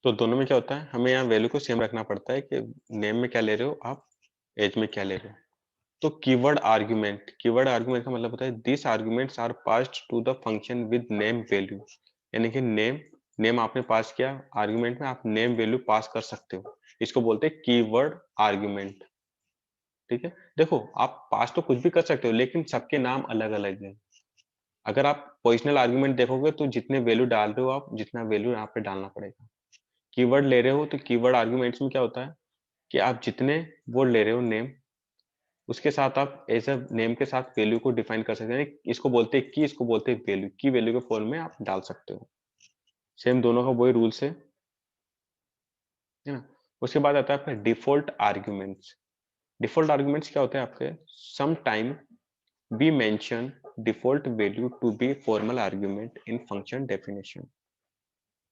तो दोनों में क्या होता है, हमें यहाँ वैल्यू को सेम रखना पड़ता है कि नेम में क्या ले रहे हो आप, एज में क्या ले रहे हो। तो कीवर्ड आर्गुमेंट का मतलब होता है this arguments are passed to the function with name value. यानी कि नेम नेम आपने पास किया, आर्गुमेंट में आप नेम वैल्यू पास कर सकते हो, इसको बोलते हैं कीवर्ड आर्गुमेंट। ठीक है, देखो आप पास तो कुछ भी कर सकते हो लेकिन सबके नाम अलग अलग है। अगर आप पोजिशनल आर्गुमेंट देखोगे तो जितने वैल्यू डाल रहे हो आप, जितना वैल्यू यहाँ पे डालना पड़ेगा। कीवर्ड ले रहे हो तो कीवर्ड आर्गुमेंट्स में क्या होता है कि आप जितने वर्ड ले रहे हो नेम, उसके साथ आप एज अ नेम के साथ वैल्यू को डिफाइन कर सकते हैं। इसको बोलते हैं की, इसको बोलते हैं वैल्यू। की वैल्यू के फॉर्म में आप डाल सकते हो। सेम दोनों का वही रूल्स है ना। उसके बाद आता है आपका डिफॉल्ट आर्ग्यूमेंट्स। डिफॉल्ट आर्ग्यूमेंट्स क्या होते हैं आपके, some time we mention default value to be formal argument in function definition.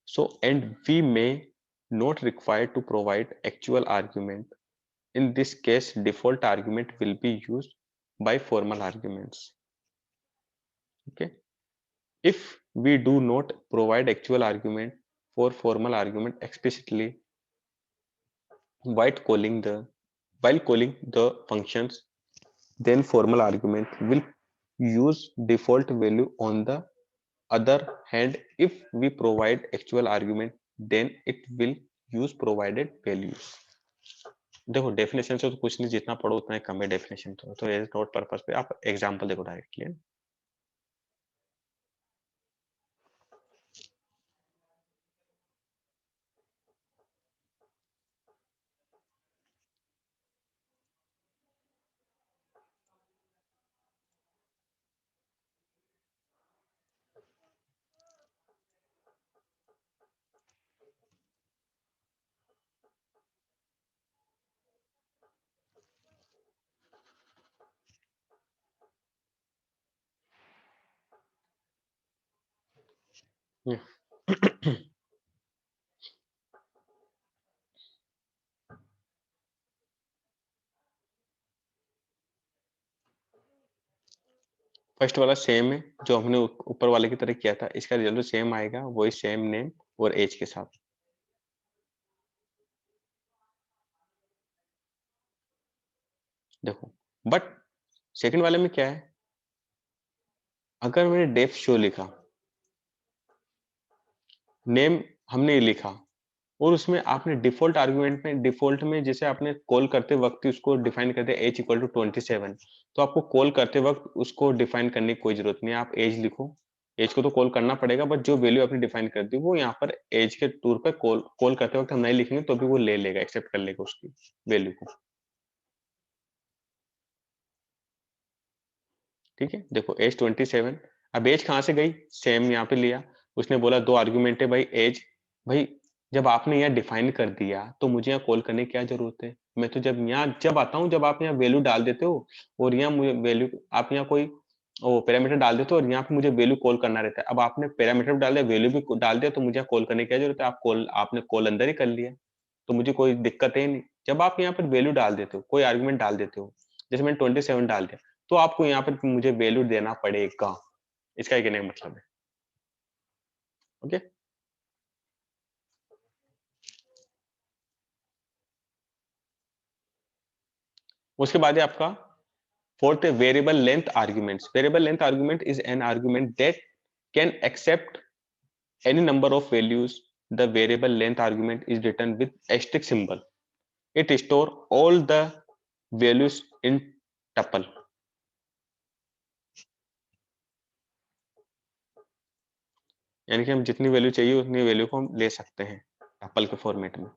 So, and we may not require to provide actual argument. In this case, default argument will be used by formal arguments. Okay. If we do not provide actual argument for formal argument explicitly, while calling the while calling the functions, then formal argument will use default value. On the other hand, if we provide actual argument, then it will use provided values. देखो definition से तो कुछ नहीं, जितना पढ़ो उतना ही कम है definition. तो एज नोट पर्पस पे आप एग्जांपल देखो डायरेक्टली। फर्स्ट वाला सेम है जो हमने ऊपर वाले की तरह किया था, इसका रिजल्ट सेम आएगा, वही सेम नेम और एज के साथ। देखो बट सेकंड वाले में क्या है, अगर मैंने डेफ शो लिखा, नेम हमने ये लिखा, और उसमें आपने डिफॉल्ट आर्गुमेंट में, डिफॉल्ट में जैसे आपने कॉल करते वक्त उसको डिफाइन कर दिया एज इक्वल टू 27, तो आपको कॉल करते वक्त उसको डिफाइन करने की कोई जरूरत नहीं है। आप एज लिखो, एज को तो कॉल करना पड़ेगा, बट जो वैल्यू आपने डिफाइन कर दी वो यहाँ पर एज के टूर पे कॉल कॉल करते वक्त हम नहीं लिखेंगे तो भी वो ले लेगा, एक्सेप्ट कर लेगा उसकी वैल्यू को। ठीक है, देखो एज 27, अब एज कहाँ से गई, सेम यहाँ पे लिया, उसने बोला दो आर्ग्यूमेंट है भाई एज। भाई जब आपने यहाँ डिफाइन कर दिया तो मुझे यहाँ कॉल करने की क्या जरूरत है। मैं तो जब आता हूँ जब आप यहाँ वैल्यू डाल देते हो, और यहाँ मुझे वैल्यू, आप यहाँ कोई ओ पैरामीटर डाल देते हो और यहाँ पे मुझे वैल्यू कॉल करना रहता है। अब आपने पैरामीटर डाल दिया, वैल्यू भी डाल दिया, तो मुझे यहाँ कॉल करने की क्या जरूरत है। आपने कॉल अंदर ही कर लिया, तो मुझे कोई दिक्कत है नहीं। जब आप यहाँ पर वैल्यू डाल देते हो, कोई आर्गुमेंट डाल देते हो, जैसे मैंने 27 डाल दिया, तो आपको यहाँ पर मुझे वैल्यू देना पड़ेगा। इसका ही कहने का मतलब है। ओके। उसके बाद है आपका fourth, variable length arguments. Variable length argument is an argument that can accept any number of values. The variable length argument is written with asterisk symbol. It store all the values in tuple. यानी कि हम जितनी value चाहिए उतनी value को हम ले सकते हैं टपल के फॉर्मेट में।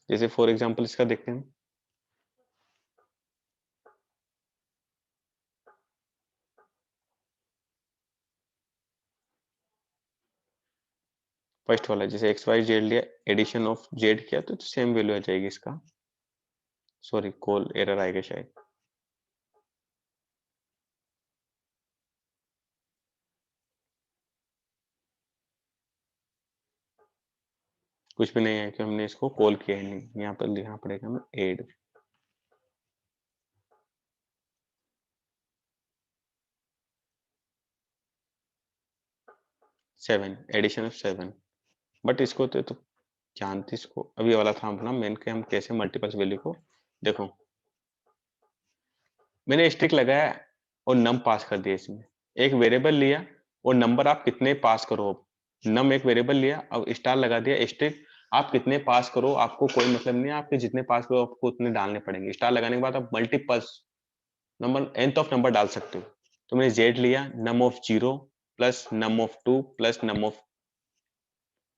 जैसे फॉर एग्जांपल इसका देखते हैं, फर्स्ट वाला जैसे एक्स वाई जेड लिया, एडिशन ऑफ जेड किया तो सेम वैल्यू आ जाएगी इसका। सॉरी कॉल एरर आएगा शायद, कुछ भी नहीं है कि हमने इसको कॉल किया ही नहीं। यहाँ पर लिखना पड़ेगा हमें एड। 7, addition of 7। बट इसको तो जानते, इसको अभी वाला था अपना मेन के हम कैसे मल्टीपल्स वैल्यू को, देखो मैंने स्ट्रिक लगाया और नम पास कर दिया, इसमें एक वेरिएबल लिया और नंबर आप कितने पास करो, नम एक वेरिएबल लिया, अब स्टार लगा दिया, स्ट्रिक आप कितने पास करो आपको कोई मतलब नहीं है, आपके जितने पास करो आपको उतने डालने पड़ेंगे। स्टार लगाने के बाद आप multiples number nth of number डाल सकते हो। तो मैंने z लिया, num of 0 plus num of 2 plus num of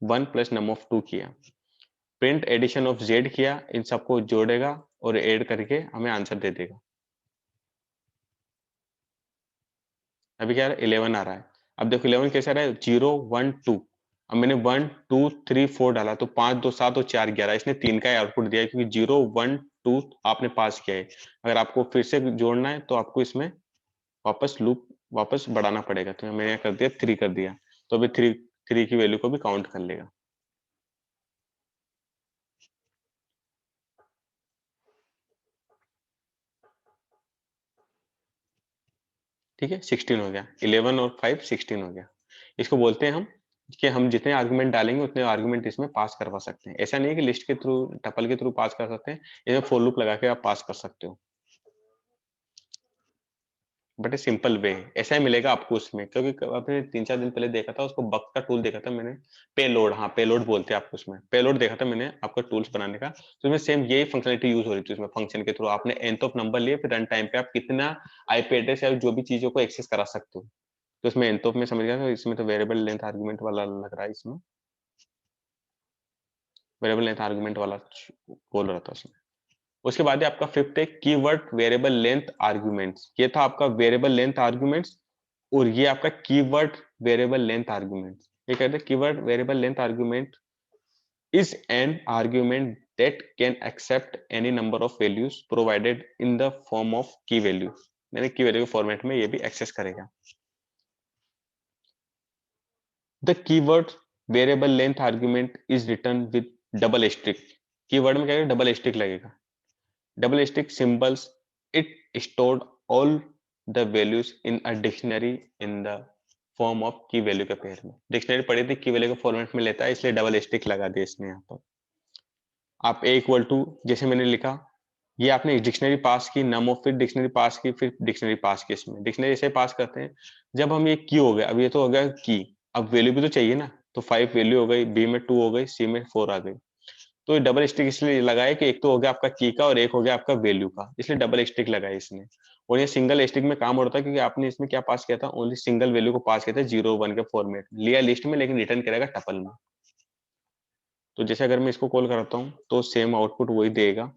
1 plus num of 2 किया, प्रिंट एडिशन ऑफ z किया, इन सबको जोड़ेगा और ऐड करके हमें आंसर दे देगा। अभी क्या आ रहा है, 11 आ रहा है। अब देखो 11 कैसे आ रहा है, 0 1 2। अब मैंने 1 2 3 4 डाला तो 5 2 7 और 4 11, इसने 3 का आउटपुट दिया है, क्योंकि 0 1 2 आपने पास किया है। अगर आपको फिर से जोड़ना है तो आपको इसमें वापस लूप वापस बढ़ाना पड़ेगा, तो मैंने कर दिया 3 कर दिया, तो अभी 3 की वैल्यू को भी काउंट कर लेगा। ठीक है, 16 हो गया, 11 और 5 16 हो गया। इसको बोलते हैं हम कि हम जितने आर्गुमेंट डालेंगे उतने आर्गुमेंट इसमें पास करवा सकते हैं। ऐसा नहीं है कि लिस्ट के थ्रू, टपल के थ्रू पास कर सकते हैं, इसमें फॉर लूप लगा के आप पास कर सकते हो, बट ए सिंपल वे है। ऐसा ही मिलेगा आपको उसमें, क्योंकि आपने 3-4 दिन पहले देखा था, उसको बग का टूल देखा था मैंने, पेलोड, हाँ पेलोड बोलते हैं आपको, उसमें पेलोड देखा था मैंने आपका टूल्स बनाने का, तो उसमें सेम यही फंक्शनलिटी यूज हो रही थी उसमें, फंक्शन के थ्रू आपने nth ऑफ नंबर लिए, फिर रन टाइम पे आप कितना आईपी एड्रेस या जो भी चीजों को एक्सेस करा सकते हो। तो इसमें nth ऑफ में समझ गया, तो इसमें तो वेरिएबल लेंथ आर्गुमेंट वाला लग रहा है, इसमें वेरिएबल लेंथ आर्गुमेंट वाला बोल रहा था उसमें। उसके बाद है आपका फिफ्थ है कीवर्ड वेरिएबल लेंथ आर्गुमेंट्स, ये था आपका वेरिएबल लेंथ आर्गुमेंट्स, और ये आपका कीवर्ड वेरिएबल लेंथ आर्गुमेंट्स। ये कहते हैं keyword variable length argument is an argument that can accept any number of values provided in the form of key value, यानी की वैल्यू के फॉर्मेट में ये भी एक्सेस करेगा। The keyword variable length argument is written with double asterisk, keyword में क्या है, डबल स्टिक लगेगा, double stick symbols, it stored all the values in a dictionary in the form of की वैल्यू के पेयर में, dictionary पढ़ी थी की वैल्यू के फॉर्मेट में लेता है, इसलिए डबल स्टिक लगा दिया इसने यहाँ पर। आप ए इक्वल टू, जैसे मैंने लिखा, ये आपने डिक्शनरी पास की, नम ऑफ, फिर डिक्शनरी पास की, फिर डिक्शनरी पास की, इसमें डिक्शनरी ऐसे पास करते हैं। जब हम ये की हो गया, अब ये तो हो गया की, अब वैल्यू भी तो चाहिए ना, तो 5 वैल्यू हो गई, बी में 2 हो गई, सी में 4 आ गई। तो ये डबल स्टिक इसलिए लगाया कि एक तो हो गया आपका की का और एक हो गया आपका वैल्यू का, इसलिए डबल स्टिक लगाया इसने। और ये सिंगल स्टिक में काम होता है, क्योंकि आपने इसमें क्या पास किया था, ओनली सिंगल वैल्यू को पास किया था 0 1 के फॉर्मेट लिया लिस्ट में, लेकिन रिटर्न करेगा टपल में। तो जैसे अगर मैं इसको कॉल करता हूँ तो सेम आउटपुट वही देगा।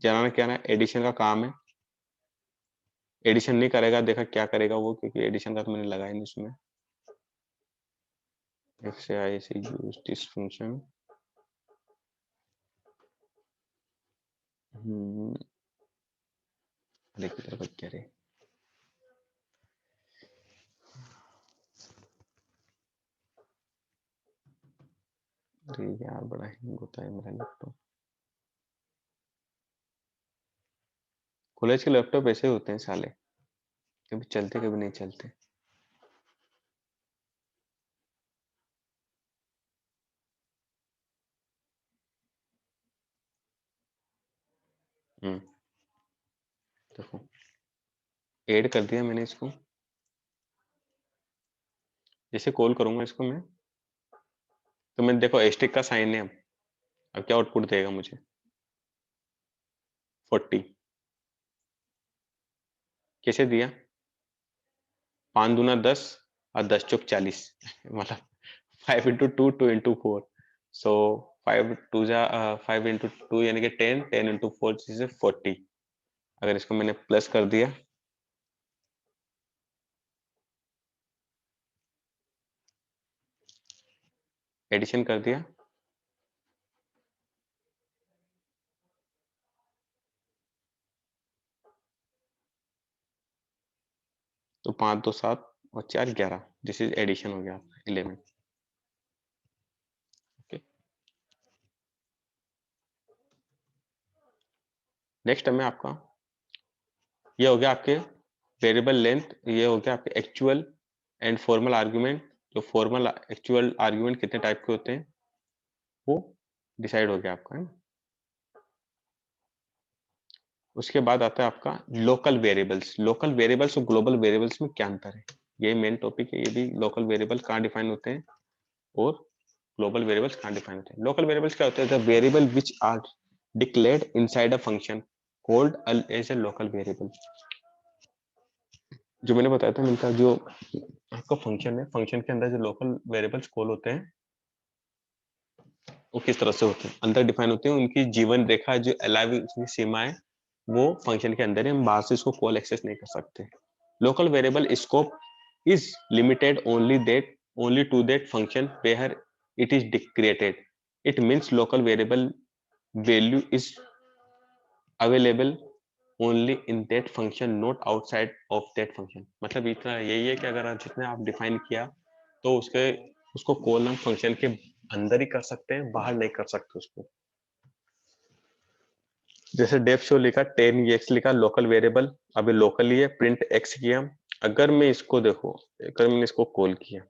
जाना क्या ना, एडिशन का काम है, एडिशन नहीं करेगा, देखा क्या करेगा वो, क्योंकि एडिशन का तो मैंने लगाया नहीं उसमें। if say I say use this function, देखिए तरफ क्या रे, अरे यार बड़ा हिंग होता है मेरा लैपटॉप। कॉलेज के लैपटॉप ऐसे होते हैं साले, कभी चलते कभी नहीं चलते। हम्म, देखो ऐड कर दिया मैंने इसको, जैसे कॉल करूंगा इसको मैं, तो मैं देखो एस्टिक का साइन है, अब क्या आउटपुट देगा मुझे, 40। कैसे दिया, 5 दूना 10 और 10 चौक 40 मतलब 5 इंटू 2 2 इंटू 4, सो 5 2 जा 5 इंटू 2 यानी कि 10 10 इंटू 4 इज 40। अगर इसको मैंने प्लस कर दिया, एडिशन कर दिया, तो 5 2 7 और 4 11, दिस इज एडिशन हो गया 11। ओके, नेक्स्ट में आपका ये हो गया आपके वेरिएबल लेंथ, ये हो गया आपके एक्चुअल एंड फॉर्मल आर्गुमेंट जो फॉर्मल एक्चुअल आर्ग्यूमेंट कितने टाइप के होते हैं वो डिसाइड हो गया आपका, है ना। उसके बाद आता है आपका लोकल वेरिएबल्स। लोकल वेरिएबल्स और ग्लोबल वेरिएबल्स में क्या अंतर है, ये मेन टॉपिक है। ये भी लोकल वेरिएबल कहाँ डिफाइन होते हैं और ग्लोबल वेरिएबल्स कहाँ डिफाइन होते हैं। लोकल वेरिएबल्स क्या होते हैं, the variable which are declared inside a function called as a local variable. जो मैंने बताया था, मैंने कहा जो आपका फंक्शन है, फंक्शन के अंदर जो लोकल वेरिएबल्स कॉल होते हैं वो किस तरह से होते हैं, अंदर डिफाइन होते हैं। उनकी जीवन रेखा जो अलाइव सीमा है वो फंक्शन के अंदर है, हम बाहर से इसको कॉल एक्सेस नहीं कर सकते। Local variable scope is limited only to that function where it is created. It means local variable value is available only in that function, not outside of that function. मतलब इतना यही है कि अगर आप जितने आप डिफाइन किया तो उसको कॉल हम फंक्शन के अंदर ही कर सकते हैं, बाहर नहीं कर सकते उसको। जैसे डेफ शो लिखा 10x लिखा लोकल वेरिएबल, अभी लोकल ही है, प्रिंट x किया। अगर मैं इसको देखो, अगर मैंने इसको कॉल किया,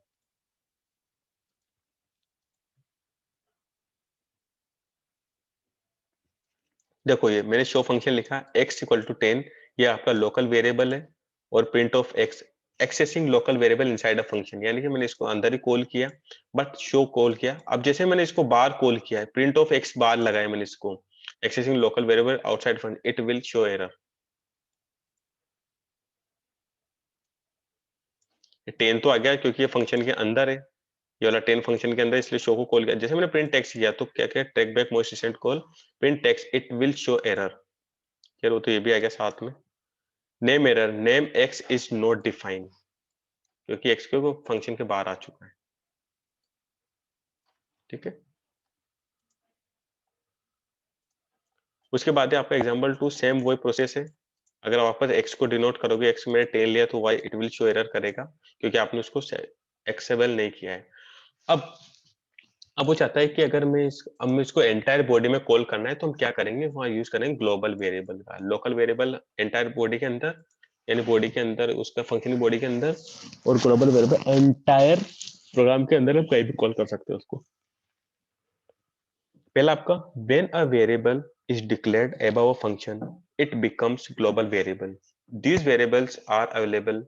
देखो ये मैंने शो फंक्शन लिखा x इक्वल टू 10, ये आपका लोकल वेरिएबल है, और print of x accessing local variable inside a function, यानी कि मैंने इसको अंदर ही कॉल किया बट शो कॉल किया। अब जैसे मैंने इसको बाहर कॉल किया है, प्रिंट ऑफ x बाहर लगाया मैंने इसको, accessing local variable outside function, it will show error. 10 तो आ गया क्योंकि ये फंक्शन के अंदर है, ये वाला 10 फंक्शन के अंदर, इसलिए शो को कॉल किया। जैसे मैंने प्रिंट टेक्स्ट किया तो क्या क्या take back most recent call print text, it will show error. फिर वो तो ये भी आ गया साथ में। Name error, name X is not defined, क्योंकि एक्स को फंक्शन के बाहर आ चुका है। ठीक है, उसके बाद है आपका एग्जांपल 2, सेम वही प्रोसेस है। अगर आप वापस एक्स को डिनोट करोगे, एक्स में 10 लिया तो why it will show error करेगा, क्योंकि आपने उसको एक्सेबल नहीं किया है। अब अब वो चाहता है कि अगर अब मैं इसको एंटायर बॉडी में कॉल करना है तो हम क्या करेंगे, वहां यूज करेंगे ग्लोबल वेरिएबल का। लोकल वेरिएबल एंटायर बॉडी के अंदर, यानी बॉडी के अंदर उसका फंक्शनिंग बॉडी के अंदर, और ग्लोबल वेरिएबल एंटायर प्रोग्राम के अंदर हम कहीं भी कॉल कर सकते हैं उसको। पहला आपका when a variable is declared above a function, it becomes global variable. These variables are available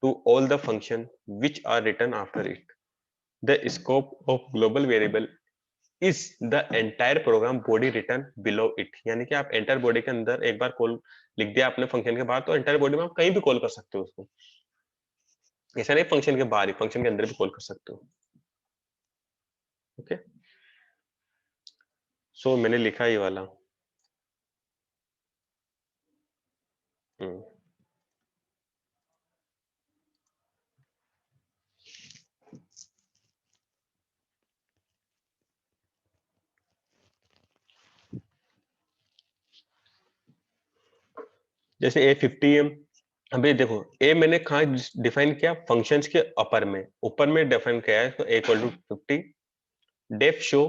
to all the function which are written after it. The scope of global variable is the entire program body written below it. यानी कि आप entire body के अंदर एक बार call लिख दिया आपने function के बाद, तो एंटायर बॉडी में आप कहीं भी कॉल कर सकते हो उसको, ऐसा नहीं फंक्शन के बाहर ही, फंक्शन के अंदर भी कॉल कर सकते हो। ओके, सो मैंने लिखा ये वाला। हम्म, जैसे A50M, अभी देखो ए मैंने कहा डिफाइन किया, फंक्शंस के अपर में, ऊपर में डिफाइन किया है, तो a equal to 50। Def show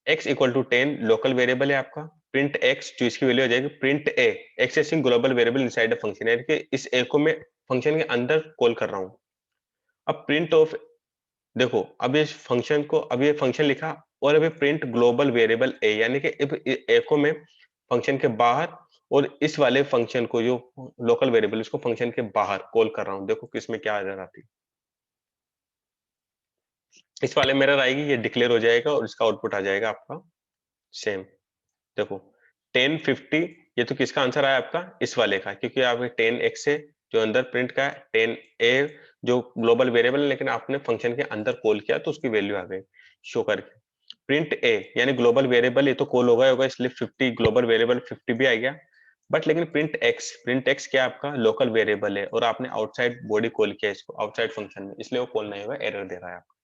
x equal to 10 local variable है आपका, प्रिंट एक्स जो इसकी वैल्यू हो जाएगी, print a accessing global variable inside the function, यानी कि इस ए को मैं फंक्शन के अंदर कॉल कर रहा हूं। अब प्रिंट ऑफ, देखो अब इस फंक्शन को, अब ये फंक्शन लिखा, और अभी प्रिंट ग्लोबल वेरिएबल ए, यानी कि ए को मैं फंक्शन के बाहर, और इस वाले फंक्शन को जो लोकल वेरिएबल उसको फंक्शन के बाहर कॉल कर रहा हूं। देखो किसमें क्या एरर आती है, इस वाले में एरर आएगी, ये डिक्लेयर हो जाएगा और इसका आउटपुट आ जाएगा आपका सेम। देखो 1050, ये तो किसका आंसर आया आपका, इस वाले का, क्योंकि आप 10x से जो अंदर प्रिंट का है, 10a जो ग्लोबल वेरिएबल है, लेकिन आपने फंक्शन के अंदर कॉल किया तो उसकी वैल्यू आ गई शो करके। प्रिंट ए यानी ग्लोबल वेरिएबल, ये तो कॉल होगा, इसलिए 50 ग्लोबल वेरिएबल 50 भी आ गया। बट लेकिन प्रिंट एक्स क्या आपका लोकल वेरिएबल है, और आपने आउटसाइड बॉडी कॉल किया इसको आउटसाइड फंक्शन में, इसलिए वो कॉल नहीं होगा, एरर दे रहा है आपको।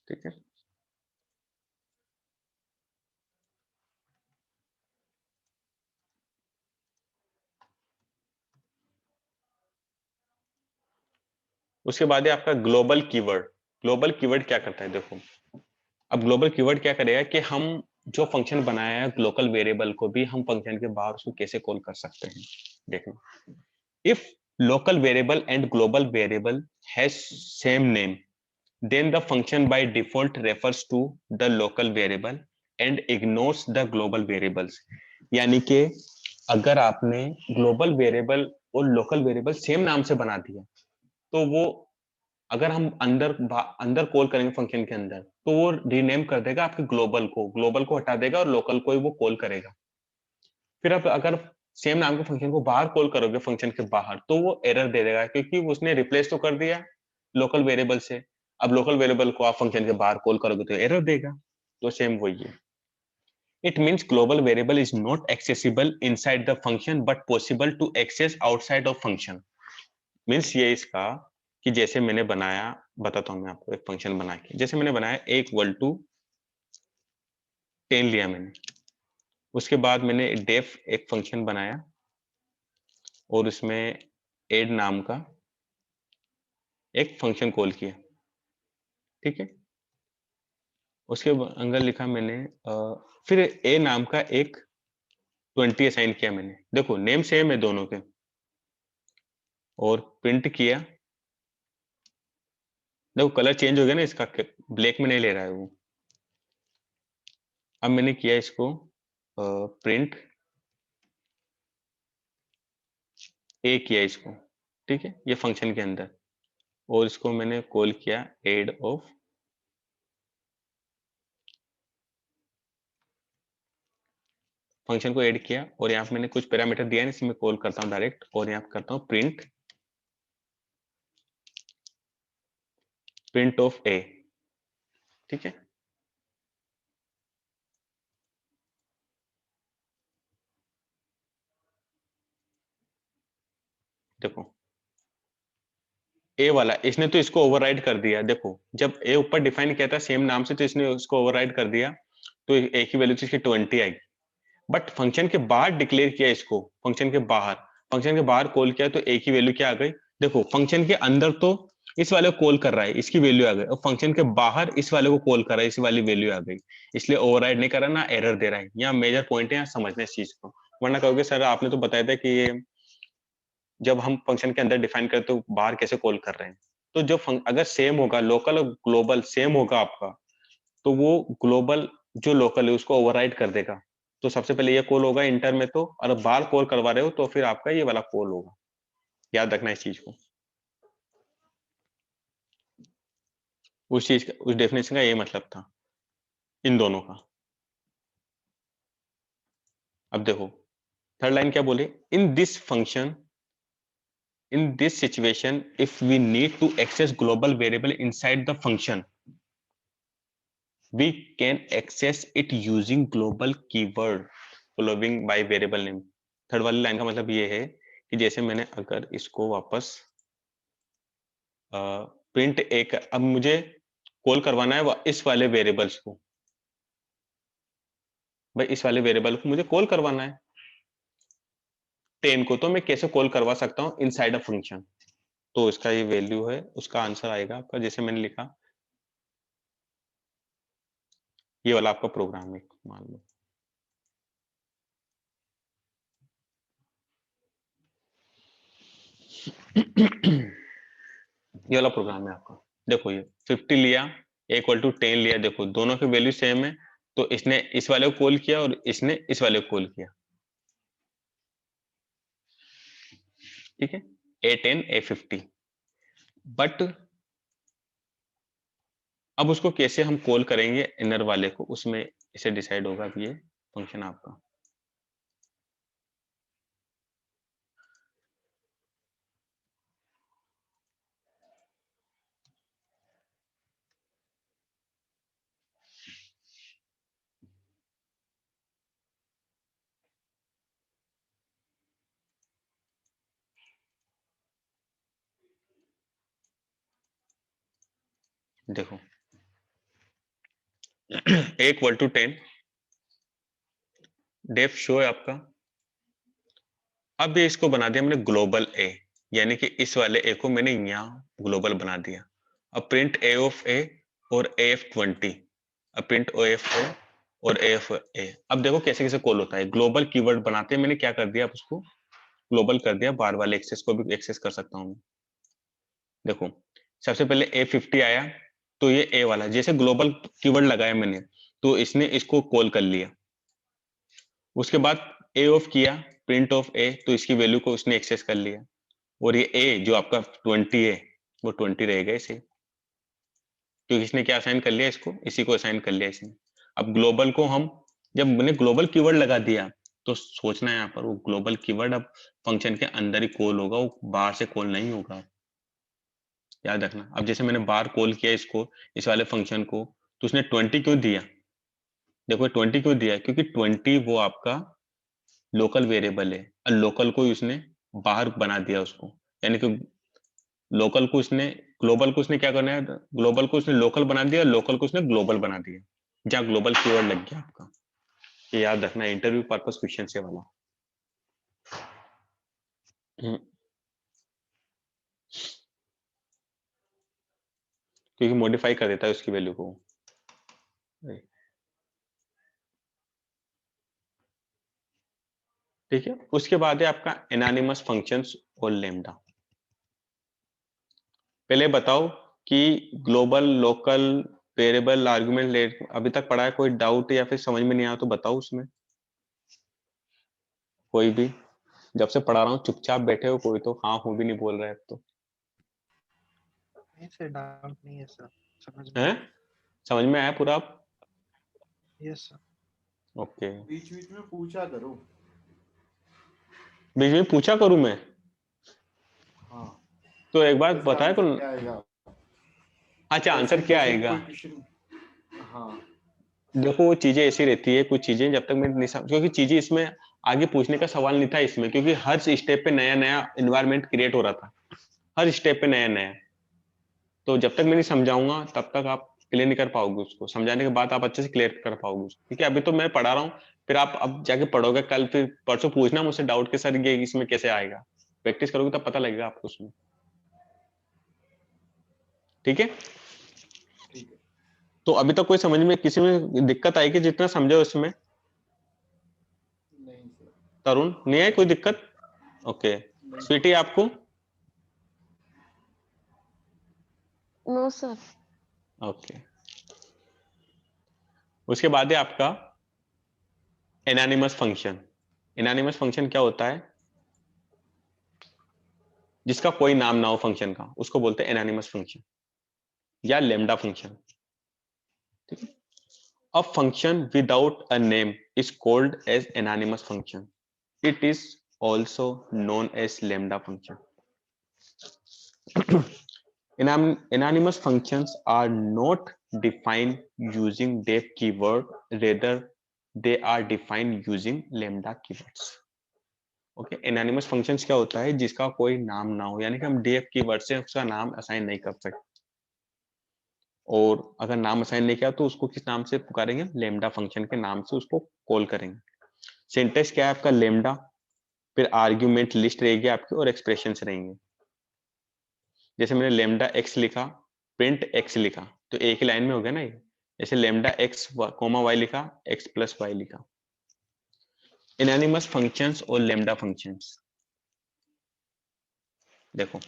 ठीक है, उसके बाद है आपका ग्लोबल कीवर्ड। ग्लोबल कीवर्ड क्या करता है, देखो अब ग्लोबल कीवर्ड क्या करेगा कि हम जो फंक्शन बनाया है लोकल वेरिएबल को भी हम फंक्शन के बाहर उसको कैसे कॉल कर सकते हैं। देखना, if local variable and global variable has same name, then the function by default refers to the local variable and ignores the global variables. यानी कि अगर आपने ग्लोबल वेरिएबल और लोकल वेरिएबल सेम नाम से बना दिया तो वो अगर हम अंदर कॉल करेंगे फंक्शन के अंदर तो वो रीनेम कर देगा आपके ग्लोबल को हटा देगा और लोकल को ही वो कॉल करेगा। फिर आप अगर सेम नाम के फंक्शन को बाहर कॉल करोगे फंक्शन के बाहर तो वो एरर दे देगा क्योंकि उसने रिप्लेस तो कर दिया लोकल वेरिएबल से। अब लोकल वेरिएबल को आप फंक्शन के बाहर कॉल करोगे तो एरर देगा। तो सेम वही है। It means global variable is not accessible inside the function but possible to access outside of function. Means ये इसका कि जैसे मैंने बनाया, बताता हूं मैं आपको एक फंक्शन बना के, जैसे मैंने बनाया a इक्वल टू 10 लिया मैंने, उसके बाद मैंने def एक फंक्शन बनाया और उसमें add नाम का एक फंक्शन कॉल किया, ठीक है। उसके अंदर लिखा मैंने फिर a नाम का एक 20 असाइन किया मैंने, देखो नेम सेम है दोनों के, और प्रिंट किया। देखो कलर चेंज हो गया ना इसका, ब्लैक में नहीं ले रहा है वो। अब मैंने किया इसको प्रिंट ए किया इसको, ठीक है, ये फंक्शन के अंदर, और इसको मैंने कॉल किया एड ऑफ, फंक्शन को ऐड किया और यहाँ पे मैंने कुछ पैरामीटर दिया है, इसमें कॉल करता हूँ डायरेक्ट और यहाँ करता हूँ प्रिंट ऑफ ए, ठीक है। देखो ए वाला इसने तो इसको ओवरराइड कर दिया, देखो जब ए ऊपर डिफाइन किया था सेम नाम से तो इसने उसको ओवरराइड कर दिया, तो ए की वैल्यू इसकी 20 आएगी। बट फंक्शन के बाहर डिक्लेयर किया इसको, फंक्शन के बाहर कॉल किया तो ए की वैल्यू क्या आ गई, देखो फंक्शन के अंदर तो इस वाले को कॉल कर रहा है, इसकी वैल्यू आ गई, और फंक्शन के बाहर इस वाले को कॉल कर रहा है, इस वाली वैल्यू आ गई, इसलिए ओवरराइड नहीं कर रहा ना एरर दे रहा है। यहाँ मेजर पॉइंट है, यहाँ समझना इस चीज को, वरना कहोगे सर आपने तो बताया था कि ये जब हम फंक्शन के अंदर डिफाइन करते तो बाहर कैसे कॉल कर रहे हैं। तो जो अगर सेम होगा, लोकल और ग्लोबल सेम होगा आपका, तो वो ग्लोबल जो लोकल है उसको ओवरराइड कर देगा। तो सबसे पहले ये कॉल होगा इंटर में, तो और बार कॉल करवा रहे हो तो फिर आपका ये वाला कॉल होगा, याद रखना इस चीज को। उस चीज का, उस डेफिनेशन का ये मतलब था इन दोनों का। अब देखो थर्ड लाइन क्या बोले, in this function, in this situation if we need to access global variable inside the function we can access it using global keyword following by variable name। Third वाली लाइन का मतलब ये है कि जैसे मैंने अगर इसको वापस प्रिंट एक, अब मुझे कॉल करवाना है इस वाले वेरिएबल्स को, भाई इस वाले वेरिएबल को मुझे कॉल करवाना है 10 को, तो मैं कैसे कॉल करवा सकता हूँ इनसाइड अ फंक्शन। तो इसका ये वैल्यू है, उसका आंसर आएगा आपका, जैसे मैंने लिखा ये वाला आपका प्रोग्राम है मान लो, ये वाला प्रोग्राम है आपका। देखो ये 50 लिया, इक्वल टू 10 लिया, देखो दोनों की वैल्यू सेम है, तो इसने इस वाले को कॉल किया और इसने इस वाले को कॉल किया, ठीक है, A10 A50। बट अब उसको कैसे हम कॉल करेंगे इनर वाले को, उसमें इसे डिसाइड होगा कि ये फंक्शन आपका। देखो A equal to 10 def show है आपका। अब ये इसको बना दिया मैंने ग्लोबल ए, यानी कि इस वाले ए को मैंने यहाँ ग्लोबल बना दिया। अब प्रिंट ए ऑफ ए और AF20, अब प्रिंट ओ एफ ओ और AF ए। अब देखो कैसे कैसे कॉल होता है, ग्लोबल कीवर्ड बनाते हैं, मैंने क्या कर दिया अब उसको ग्लोबल कर दिया, बार वाले एक्सेस को भी एक्सेस कर सकता हूँ। देखो सबसे पहले A50 आया, तो ये ए वाला जैसे ग्लोबल कीवर्ड लगाया मैंने तो इसने इसको कॉल कर लिया। उसके बाद ए ऑफ किया, प्रिंट ऑफ ए, तो इसकी वैल्यू को उसने एक्सेस कर लिया। और ये ए जो आपका 20 है वो 20 रहेगा इसे, क्योंकि इसने क्या असाइन कर लिया, इसको इसी को असाइन कर लिया इसने। अब ग्लोबल को हम जब मैंने ग्लोबल कीवर्ड लगा दिया तो सोचना है यहाँ पर वो ग्लोबल कीवर्ड अब फंक्शन के अंदर ही कॉल होगा, वो बाहर से कॉल नहीं होगा, याद रखना। अब जैसे मैंने बाहर कॉल किया इसको, इस वाले फंक्शन को, तो उसने 20 क्यों दिया, देखो 20 क्यों दिया, क्योंकि 20 वो आपका लोकल वेरिएबल है और लोकल को उसने बाहर बना दिया उसको, यानी कि लोकल को उसने ग्लोबल को उसने क्या करना है, ग्लोबल को उसने लोकल बना दिया, लोकल को उसने ग्लोबल बना दिया, जहां ग्लोबल कीवर्ड लग गया आपका। ये याद रखना, इंटरव्यू पर्पस क्वेश्चन से वाला। क्योंकि मॉडिफाई कर देता है उसकी वैल्यू को। ठीक है, उसके बाद है आपका एनानिमस फंक्शंस और लेमडा। पहले बताओ कि ग्लोबल, लोकल, वेरिएबल, आर्गुमेंट अभी तक पढ़ा है, कोई डाउट या फिर समझ में नहीं आया तो बताओ उसमें कोई भी। जब से पढ़ा रहा हूँ चुपचाप बैठे हो, कोई तो हाँ हूँ भी नहीं बोल रहा है अब तो। नहीं सर, डाउट नहीं है सर, समझ में। हैं, समझ में आया पूरा आप? Yes sir. ओके, बीच बीच में पूछा करो। बीच में पूछा करूँ मैं? हाँ, तो एक बात जैसे बताया आंसर कौन? क्या आएगा, अच्छा, आंसर जैसे क्या जैसे आएगा? कोई क्वेश्चन। हाँ, देखो वो चीजें ऐसी रहती है, कुछ चीजें जब तक मैं नहीं समझ, क्योंकि चीजें इसमें आगे पूछने का सवाल नहीं था इसमें, क्योंकि हर स्टेप पे नया नया इन्वायरमेंट क्रिएट हो रहा था, हर स्टेप पे नया नया। तो जब तक मैं नहीं समझाऊंगा तब तक आप क्लियर नहीं कर पाओगे उसको, समझाने के बाद आप अच्छे से क्लियर कर पाओगे उसको, ठीक है? अभी तो मैं पढ़ा रहा हूँ, फिर आप अब जाके पढ़ोगे, कल फिर परसों पूछना मुझसे डाउट के सर ये इसमें कैसे आएगा, प्रैक्टिस करोगे तब पता लगेगा आपको उसमें, ठीक है? ठीक है। तो अभी तक कोई समझ में किसी में दिक्कत आएगी जितना समझो उसमें? नहीं सर। तरुण नहीं है कोई दिक्कत? ओके, नहीं स्वीटी आपको? No sir. ओके, उसके बाद है आपका एनानिमस फंक्शन। एनानिमस फंक्शन क्या होता है? जिसका कोई नाम ना हो फंक्शन का, उसको बोलते हैं एनानिमस फंक्शन या लेमडा फंक्शन, ठीक है? A function without a name is called as anonymous function. It is also known as lambda function. Anonymous functions are not defined using def keyword, rather they are defined using lambda keywords. Okay, Anonymous functions क्या होता है? जिसका कोई नाम ना हो, यानी कि हम डेफ कीवर्ड से उसका नाम असाइन नहीं कर सकते, और अगर नाम असाइन नहीं किया तो उसको किस नाम से पुकारेंगे? लेमडा फंक्शन के नाम से उसको कॉल करेंगे। सिंटेक्स क्या है आपका? लेमडा, फिर आर्ग्यूमेंट लिस्ट रहेगी आपकी और एक्सप्रेशंस रहेंगे। जैसे मैंने लेमडा एक्स लिखा, प्रिंट एक्स लिखा, तो एक ही लाइन में हो गया ना ये। जैसे लेमडा एक्स कोमा वाई लिखा, एक्स प्लस वाई लिखा। एनानिमस फंक्शंस और लेमडा फंक्शंस देखो,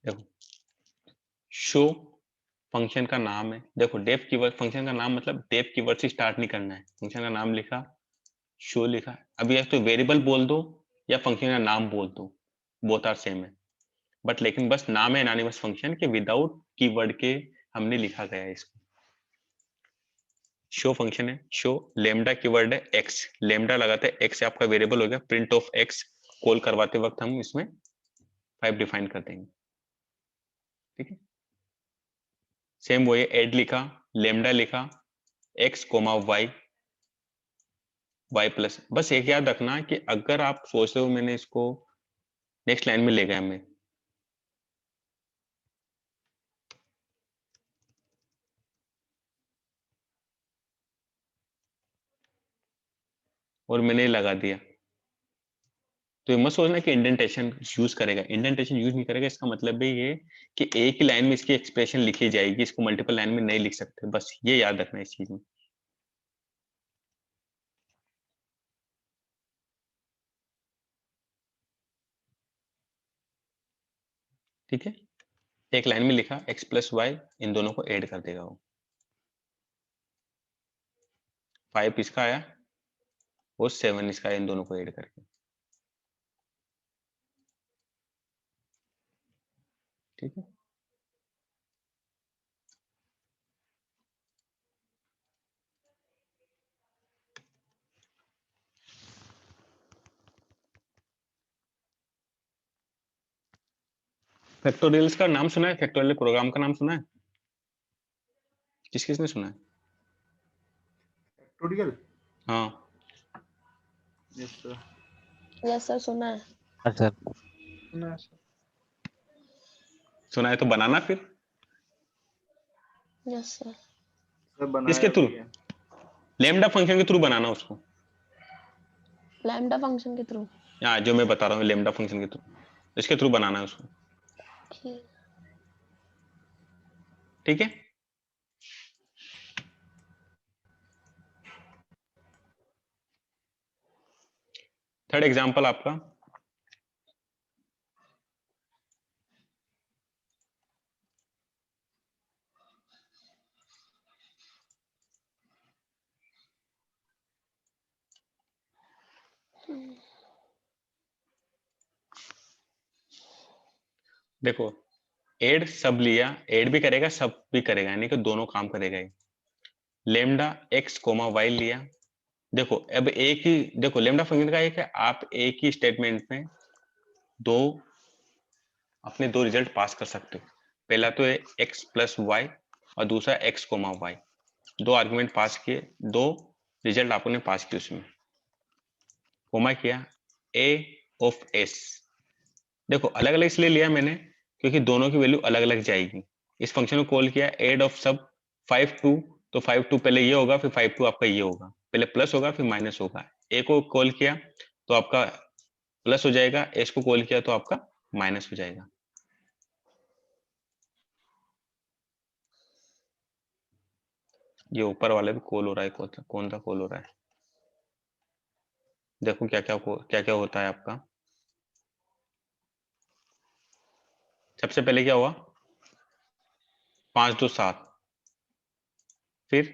देखो शो फंक्शन का नाम है, देखो डेफ कीवर्ड फंक्शन का नाम, मतलब डेफ कीवर्ड से स्टार्ट नहीं करना है, फंक्शन का नाम लिखा, शो लिखा। अभी या तो वेरिएबल बोल दो या फंक्शन का नाम बोल दो, बोथ आर सेम है, बट लेकिन बस नाम है एनानिमस फंक्शन के, विदाउट कीवर्ड के हमने लिखा गया है इसको। शो फंक्शन है, शो लेमडा कीवर्ड है एक्स, लेमडा लगाते हैं, एक्स आपका वेरिएबल हो गया, प्रिंट ऑफ एक्स कॉल करवाते वक्त हम इसमें 5 डिफाइन कर देंगे, ठीक है? सेम वो है, एड लिखा, लेमडा लिखा, X comma Y, Y plus. बस एक याद रखना कि अगर आप सोच रहे हो मैंने इसको नेक्स्ट लाइन में ले गया मैं, और मैंने ये लगा दिया, तो ये मत सोचना कि इंडेंटेशन यूज करेगा, इंडेंटेशन यूज नहीं करेगा। इसका मतलब भी ये कि एक ही लाइन में इसकी एक्सप्रेशन लिखी जाएगी, इसको मल्टीपल लाइन में नहीं लिख सकते, बस ये याद रखना इस चीज में। ठीक है, एक लाइन में लिखा x प्लस वाई, इन दोनों को ऐड कर देगा वो। 5 इसका आया और 7 इसका आया, इन दोनों को ऐड करके। ठीक है, फैक्टोरियल्स का नाम सुना है? फैक्टोरियल प्रोग्राम का नाम सुना है? किसने सुना है? फैक्टोरियल। हाँ, यस सर। यस सर, सुना है। हाँ सर। सुना है सर। सुना है तो बनाना फिर। Yes sir. सर बनाया इसके थ्रू, भी है। लैम्डा फंक्शन के थ्रू बनाना उसको। लैम्डा फंक्शन के थ्रू। यहाँ जो मैं बता रहा हूँ लैम्डा फंक्शन के थ्रू, इसके थ्रू बनाना है उसको। ठीक है, थर्ड एग्जांपल आपका, देखो ऐड सब लिया, ऐड भी करेगा सब भी करेगा, यानी कि दोनों काम करेगा ये। लेमडा एक्स कोमा वाई लिया, देखो अब एक ही, देखो लेमडा फंक्शन का एक है, आप एक ही स्टेटमेंट में दो अपने दो रिजल्ट पास कर सकते हो। पहला तो है एक्स प्लस वाई और दूसरा एक्स कोमा वाई, दो आर्गुमेंट पास किए, दो रिजल्ट आपने पास किए, उसमें कोमा किया ए ऑफ एस। देखो अलग अलग इसलिए लिया मैंने क्योंकि दोनों की वैल्यू अलग अलग जाएगी। इस फंक्शन को कॉल किया एड ऑफ सब 5 2, तो 5 2 पहले ये होगा, फिर 5 2 आपका ये होगा, पहले प्लस होगा फिर माइनस होगा। ए को कॉल किया तो आपका प्लस हो जाएगा, एस को कॉल किया तो आपका माइनस हो जाएगा। ये ऊपर वाले भी कॉल हो रहा है, कौन सा कॉल हो रहा है? देखो क्या क्या होता है आपका। सबसे पहले क्या हुआ, 5 2 7, फिर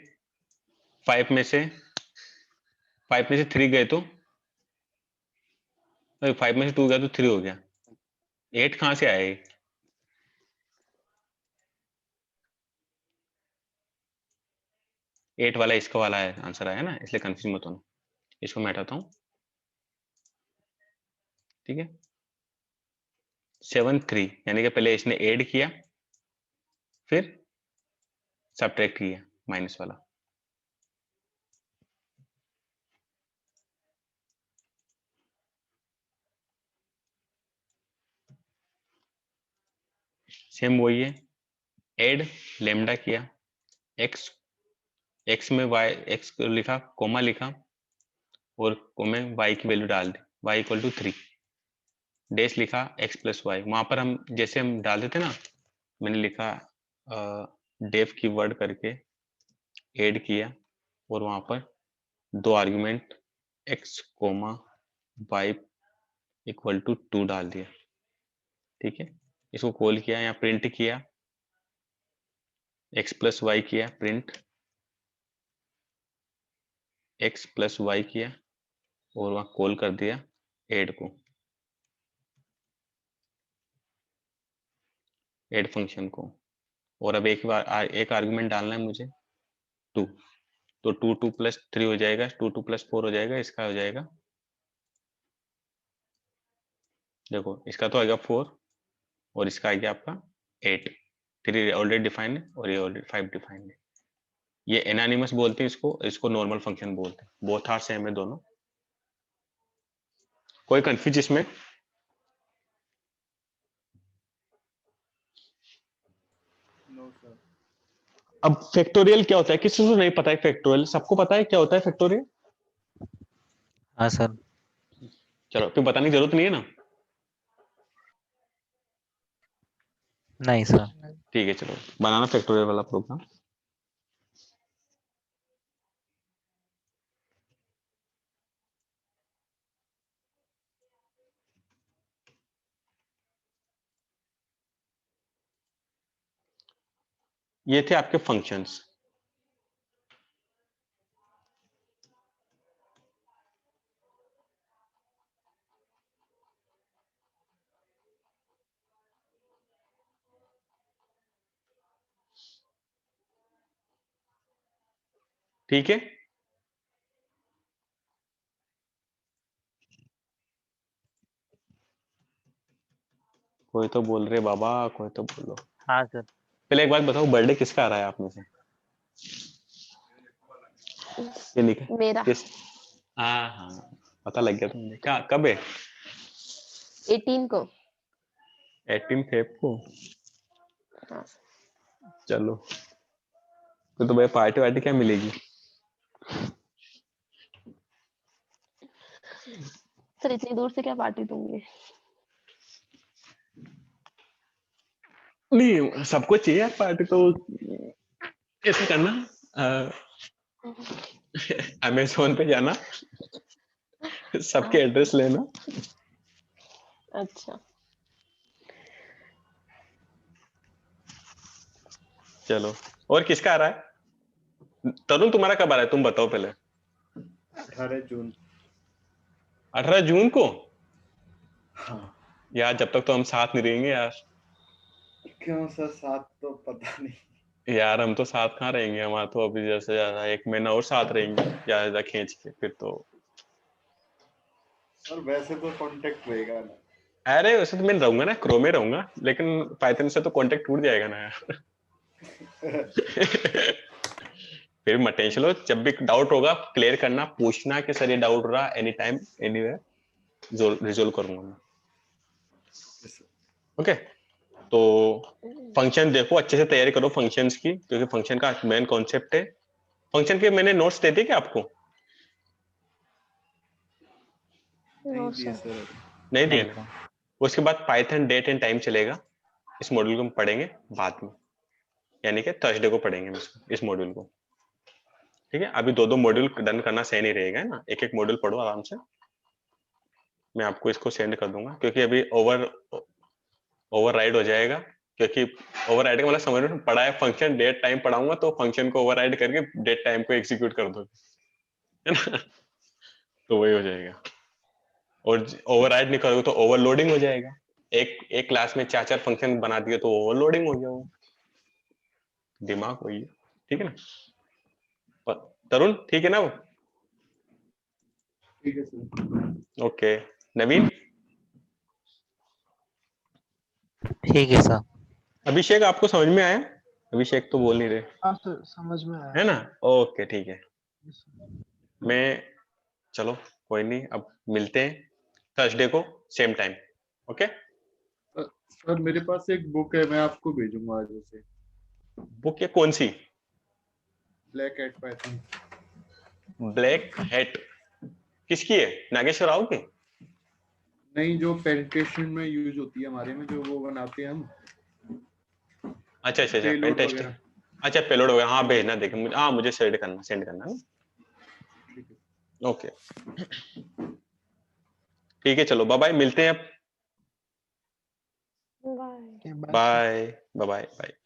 5 में से 3 गए तो 5 में से 2 गया तो 3 हो गया। 8 कहां से आया ये? 8 वाला इसका वाला है आंसर आया ना, इसलिए कंफ्यूज मत होना। इसको मैं हटाता हूं। ठीक है, 7 3, यानी कि पहले इसने ऐड किया फिर सब्ट्रैक्ट किया माइनस वाला। सेम वही है, ऐड लेमडा किया, एक्स में वाई, एक्स लिखा कोमा लिखा और कोमे वाई की वैल्यू डाल दी, वाई इक्वल टू 3, डेस लिखा एक्स प्लस वाई। वहां पर हम जैसे हम डाल देते ना, मैंने लिखा डेफ की वर्ड करके ऐड किया और वहां पर दो argument X comma Y equal to 2 डाल दिया। ठीक है, इसको कॉल किया, यहाँ प्रिंट किया, एक्स प्लस वाई किया, प्रिंट एक्स प्लस वाई किया और वहां कॉल कर दिया ऐड को, ऐड फंक्शन को। और अब एक बार एक आर्गुमेंट डालना है मुझे 2, तो 2 2 प्लस 3 हो जाएगा, 2 2 प्लस 4 हो जाएगा, इसका हो जाएगा, देखो इसका तो आएगा 4 और इसका आ गया आपका 8। 3 ऑलरेडी डिफाइंड है और ये ऑलरेडी 5 डिफाइंड है। ये एनानिमस बोलते हैं इसको, इसको नॉर्मल फंक्शन बोलते हैं, बोथ आर सेम है दोनों। कोई कंफ्यूज इसमें? No sir. अब फैक्टोरियल क्या होता है, किसी को नहीं पता है फैक्टोरियल? सबको पता है क्या होता है फैक्टोरियल? हाँ सर। चलो फिर बताने की जरूरत नहीं है ना। नहीं सर। ठीक है चलो बनाना फैक्टोरियल वाला प्रोग्राम। ये थे आपके फंक्शंस। ठीक है, कोई तो बोल रहे बाबा, कोई तो बोलो। हाँ सर। पहले एक बात बताओ, बर्थडे किसका आ रहा है आप में से? ये निकल मेरा किस? हाँ हाँ, पता लग गया तुमने। क्या कब है? 18 को। 18 फेब को। हाँ चलो तो भाई पार्टी वार्टी क्या मिलेगी? सर इतनी दूर से क्या पार्टी दूंगी? नहीं सबको चाहिए यार पार्टी तो। ऐसा करना, अमेज़न पे जाना, सबके हाँ, एड्रेस लेना। अच्छा चलो, और किसका आ रहा है? तरुण तुम्हारा कब आ रहा है, तुम बताओ पहले। 18 जून। 18 जून को? हाँ। यार जब तक तो हम साथ नहीं रहेंगे यार। क्यों सर, साथ तो पता नहीं। यार हम तो साथ कहाँ रहेंगे, हमारा तो अभी जैसे ज्यादा 1 महीना और साथ रहेंगे ज्यादा खींच के, फिर तो। सर वैसे तो कांटेक्ट रहेगा ना। अरे वैसे तो मैं रहूंगा ना, क्रो में रहूंगा, लेकिन पाइथन से तो कांटेक्ट टूट जाएगा ना यार। फिर मत टेंशन लो, जब भी डाउट होगा क्लियर करना, पूछना कि सर ये डाउट रहा, एनी टाइम एनीवेयर रिजोल्व करूंगा मैं। ओके, तो फंक्शन देखो अच्छे से, तैयारी करो फंक्शंस की, क्योंकि फंक्शन का मेन कॉन्सेप्ट है। फंक्शन के मैंने नोट्स दे दिए क्या आपको? नहीं नो दिए सर। सर। नहीं दिए नहीं ना? सर। उसके बाद पाइथन डेट एंड टाइम चलेगा, इस मॉड्यूल को हम पढ़ेंगे बाद में, यानी कि थर्सडे को पढ़ेंगे हम इस मॉड्यूल को। ठीक है, अभी दो मॉड्यूल डन करना सही नहीं रहेगा, है ना, एक एक मॉड्यूल पढ़ो आराम से। मैं आपको इसको सेंड कर दूंगा, क्योंकि अभी ओवरराइड हो जाएगा। क्योंकि ओवरराइड का मतलब समझ रहे हो, पढ़ा है फंक्शन डेट टाइम पढ़ाऊंगा तो फंक्शन को ओवरराइड करके डेट टाइम को एग्जीक्यूट कर दो, है ना। तो वही हो जाएगा, और ओवरराइड नहीं करोगे तो ओवरलोडिंग हो जाएगा। एक क्लास में 4 फंक्शन बना दिए तो ओवरलोडिंग हो गया वो। दिमाग वही है, ठीक है ना। तरुण ठीक है ना वो? ठीक है सर। ओके, नवीन। ठीक है सर। अभिषेक आपको समझ में आया? अभिषेक तो बोल नहीं रहे, हाँ सर, समझ में आया है ना। सर। ओके ठीक है, Yes, sir. मैं, चलो कोई नहीं, अब मिलते हैं थर्सडे को सेम टाइम। ओके, सर मेरे पास एक बुक है, मैं आपको भेजूंगा आज उसे। बुक ये कौन सी? Black hat Python. Black hat किसकी है? नागेश्वर राव की? नहीं, जो पेंटेशन में यूज होती है हमारे में, जो वो बनाते हैं हम, अच्छा अच्छा अच्छा, पेलोड फैंटास्टिक। वगैरह। अच्छा पेलोड हो गया, हाँ भेजना, देखे मुझे, हाँ मुझे सेंड करना ना। ठीक है। ओके ठीक है, चलो बाय बाय, मिलते हैं अब। Bye. Okay, bye, sir. Bye bye bye bye.